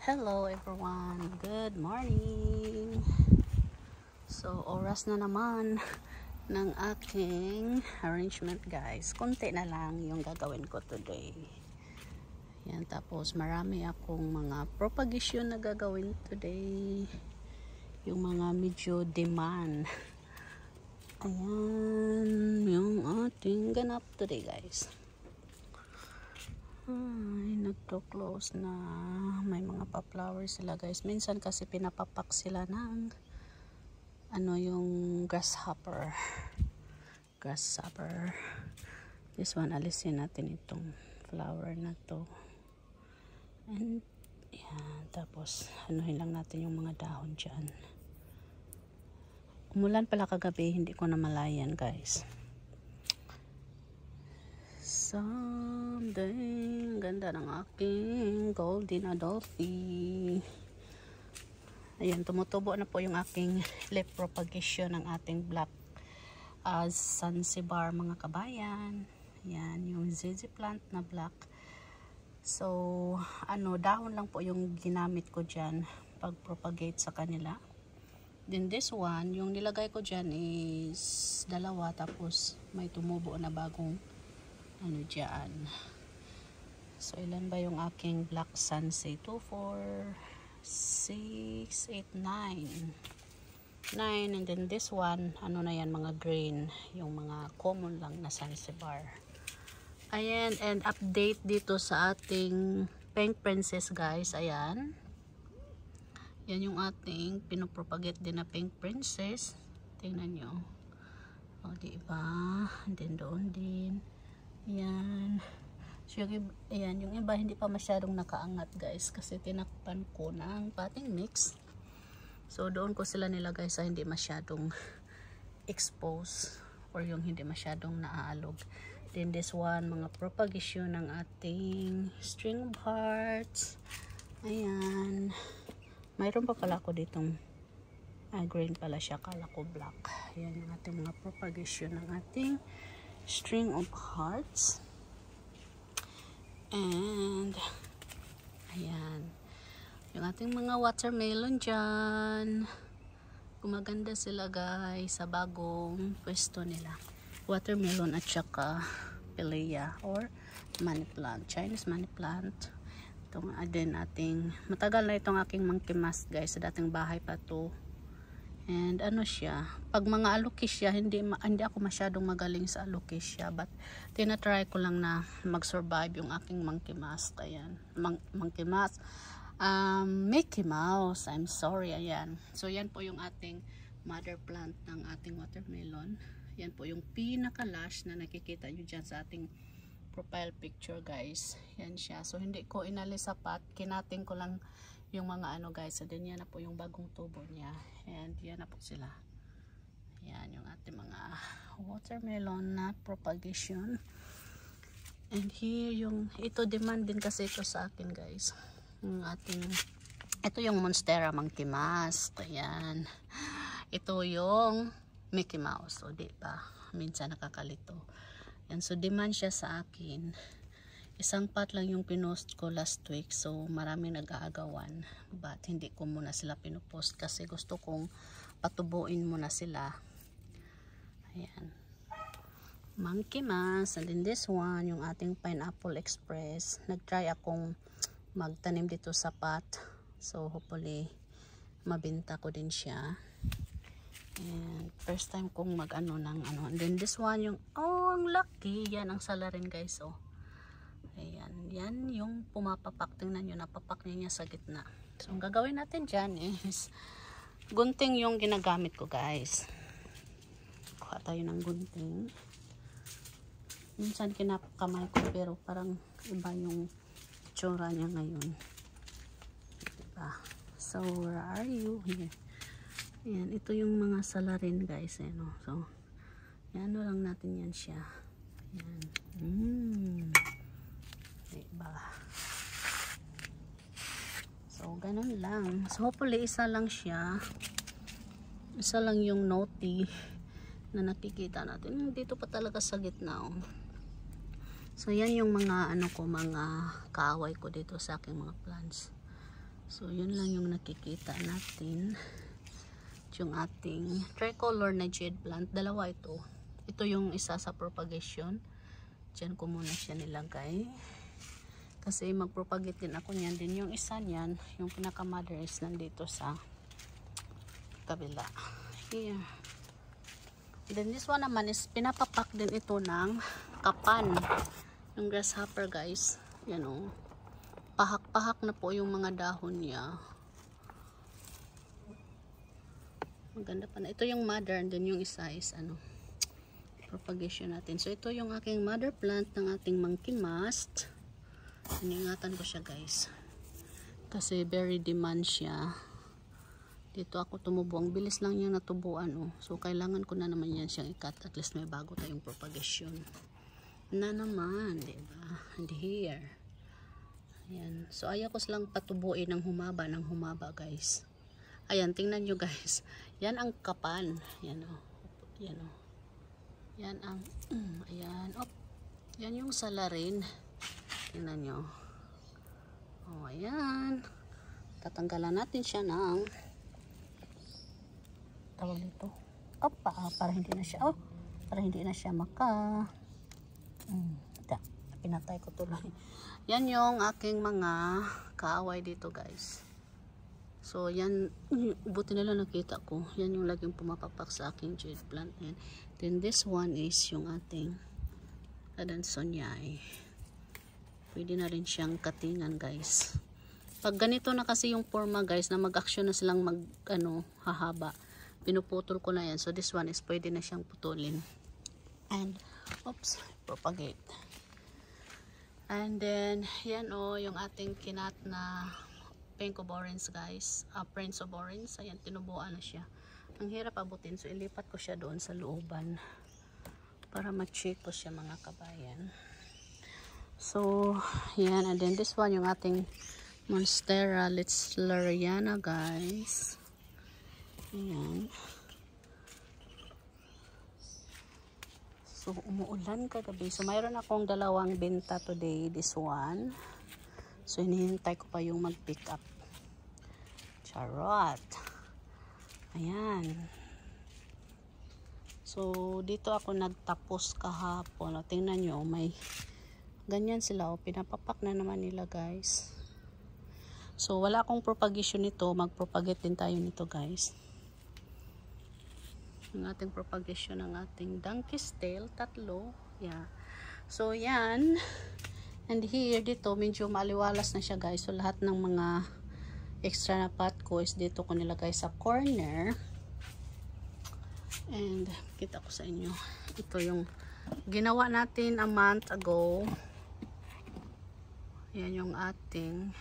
Hello everyone, good morning. So oras na naman ng aking arrangement guys. Konti na lang yung gagawin ko today. Yan, tapos marami akong mga propagation na gagawin today. Yung mga medyo demand. Ayan yung ating ganap today guys. Ay, nagto-close na. May mga pa-flowers sila guys. Minsan kasi pinapapak sila ng yung grasshopper. This one, alisin natin itong flower na to. And yan, tapos anuhin lang natin yung mga dahon dyan. Umulan pala kagabi, hindi ko na malayan guys. Someday, ganda ng aking golden Adolphi. Ayan, tumutubo na po yung aking leaf propagation ng ating black Zanzibar mga kabayan. Ayan, yung ZZ plant na black. So, dahon lang po yung ginamit ko dyan pag propagate sa kanila. Then this one, yung nilagay ko dyan is dalawa, tapos may tumubo na bagong dyan. So ilan ba yung aking black Sanse? 2, 4, 6, 8, 9 and then this one, na yan, mga green, yung mga common lang na Zanzibar. Ayan, and update dito sa ating Pink Princess guys. Ayan, yan yung ating pinopropagate din na Pink Princess. Tingnan nyo, o diba, and then doon din. Ayan. So, ayan, yung iba hindi pa masyadong nakaangat guys kasi tinakpan ko ng potting mix. So doon ko sila nilagay sa hindi masyadong expose or yung hindi masyadong naaalog. Then this one, mga propagation ng ating string of hearts. Ayan. Mayroon pa pala ako ditong green pala siya, kala ko black. Ayan yung ating mga propagation ng ating string of hearts. And ayan yung ating mga watermelon dyan. Gumaganda sila guys sa bagong pwesto nila. Watermelon at saka pilea or money plant, Chinese money plant. Itong din ating, matagal na itong aking monkey mask guys, sa dating bahay pa to. And siya, pag mga alocasia, hindi ako masyadong magaling sa alocasia, but tinatry ko lang na mag-survive yung aking monkey mask. Ayan, monkey mask, Mickey Mouse, I'm sorry. Ayan, so yan po yung ating mother plant ng ating watermelon. Yan po yung pinaka-lush na nakikita nyo dyan sa ating profile picture guys. Yan siya, so hindi ko inalis sa pot, kinating ko lang yung mga guys. So din yan na po yung bagong tubo niya. And yan na po sila. Yan yung ating mga watermelon na propagation. And here yung, ito demand din kasi ito sa akin guys. Yung ating, ito yung Monstera monkey mask. Ayan. Ito yung Mickey Mouse. So diba, minsan nakakalito. Yan, so demand siya sa akin. Isang pot lang yung pinost ko last week, so maraming nag-aagawan, but hindi ko muna sila pinupost kasi gusto kong patubuin muna sila. Ayan, monkey mask. And then this one, yung ating Pineapple Express. Nag-try akong magtanim dito sa pot, so hopefully mabenta ko din siya. And first time kong and then this one, yung ang laki, yan ang salarin guys. So ayan, yan yung pumapapak. Tingnan nyo, napapak niya sa gitna. So ang gagawin natin dyan is gunting yung ginagamit ko guys. Kuha tayo ng gunting. Minsan kinakamay ko pero parang iba yung tsura niya ngayon, diba? So where are you? Here. Ayan, ito yung mga salarin guys. So yan, lang natin yan siya. Ayan. Diba? So ganun lang. So hopefully isa lang siya. Isa lang yung naughty na nakikita natin. Dito pa talaga sa gitna. So yan yung mga mga kaaway ko dito sa aking mga plants. So yun lang yung nakikita natin. Yung ating tricolor na jade plant, dalawa ito. Ito yung isa sa propagation. Diyan ko muna siya nilagay. Kasi magpropagate din ako niyan. Din yung isa niyan, yung pinaka mother is nandito sa kabila. Here. Then this one naman is pinapapak din ito ng kapan. Yung grasshopper guys. Yan o. Pahak-pahak na po yung mga dahon niya. Maganda pa na. Ito yung mother and then yung isa is ano, propagation natin. So ito yung aking mother plant ng ating monkey must. Iningatan ko siya guys. Kasi very demand siya. Dito ako tumubo. Ang bilis lang niya natubuan. Oh. So kailangan ko na naman yan siyang ikat. At least may bago tayong propagation. Na naman. Diba? And here. Ayan. So ayaw ko silang patubuin ng humaba guys. Ayan. Tingnan nyo guys. Yan ang kapan. Yan o. Oh. Yan o. Oh. Yan ang. Ayan. Oh. Yan yung salarin. Tingnan nyo. O, ayan. Tatanggalan natin siya ng tawag dito. Opa, para hindi na siya. Oh, para hindi na siya pinatay ko tuloy. Yan yung aking mga kaaway dito, guys. So, yan. Buti nila nakita ko. Yan yung laging pumapapak sa aking jade plant. Yan. Then, this one is yung ating adansonyae. Pwede na rin siyang katingan guys. Pag ganito na kasi yung forma guys, na mag-action na silang hahaba. Pinuputol ko na yan. So this one is pwede na siyang putulin. And, oops, propagate. And then, yan o, yung ating kinat na pink of orange guys. Prince of orange. Ayan, tinubuan na siya. Ang hirap abutin. So ilipat ko siya doon sa looban. Para ma-check ko siya mga kabayan. So, yan. And then this one, yung ating Monstera Litzleriana, guys. Ayan. So, umuulan kagabi. So, mayroon akong dalawang benta today. This one. So, hinihintay ko pa yung mag-pick up. Charot. Ayan. So, dito ako nagtapos kahapon. O, tingnan nyo, may ganyan sila o, pinapapak na naman nila guys. So wala akong propagation nito, mag-propagate din tayo nito guys. Ang ating propagation ng ating donkey's tail, tatlo. Yeah. So yan. And here dito medyo maliwalas na siya guys. So lahat ng mga extra na pot ko is dito ko nilagay sa corner. And kita ko sa inyo. Ito yung ginawa natin a month ago. Yan yung ating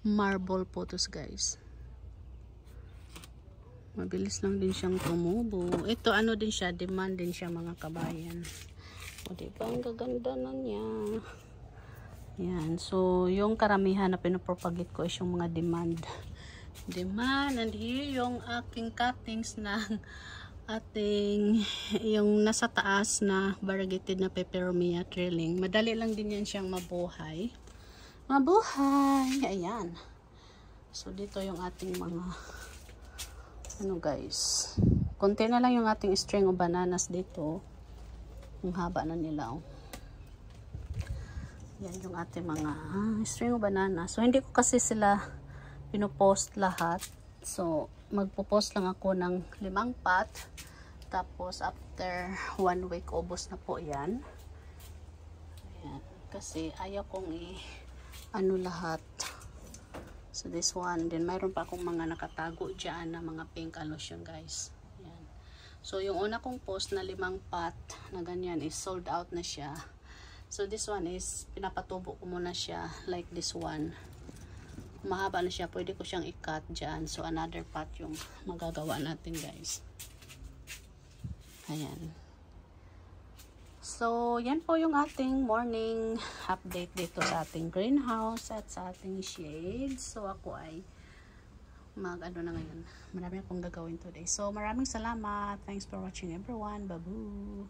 marble photos guys. Mabilis lang din siyang tumubo. Ito ano din siya, demand din siya mga kabayan. O diba ang gaganda na niya. Yan. So yung karamihan na pinapropagate ko is yung mga demand. And here yung aking cuttings ng ating yung nasa taas na variegated na peperomia trailing. Madali lang din yan siyang mabuhay. Ayan. So dito yung ating mga guys. Konti na lang yung ating string of bananas dito. Ang haba na nila. Yan yung ating mga string of bananas. So hindi ko kasi sila pinopost lahat. So magpo-post lang ako ng 5 pot. Tapos after 1 week ubos na po yan. Ayan. Kasi ayaw kong lahat. So this one. Then mayroon pa akong mga nakatago dyan na mga pink allusion guys. Ayan. So yung una kong post na 5 pot na ganyan is sold out na siya. So this one is pinapatubo ko muna siya like this one. Mahaba na siya, pwede ko siyang i-cut dyan. So another pot yung magagawa natin guys. Ayan. So yan po yung ating morning update dito sa ating greenhouse at sa ating shade. So ako ay na ngayon. Marami akong gagawin today. So maraming salamat. Thanks for watching everyone. Babu!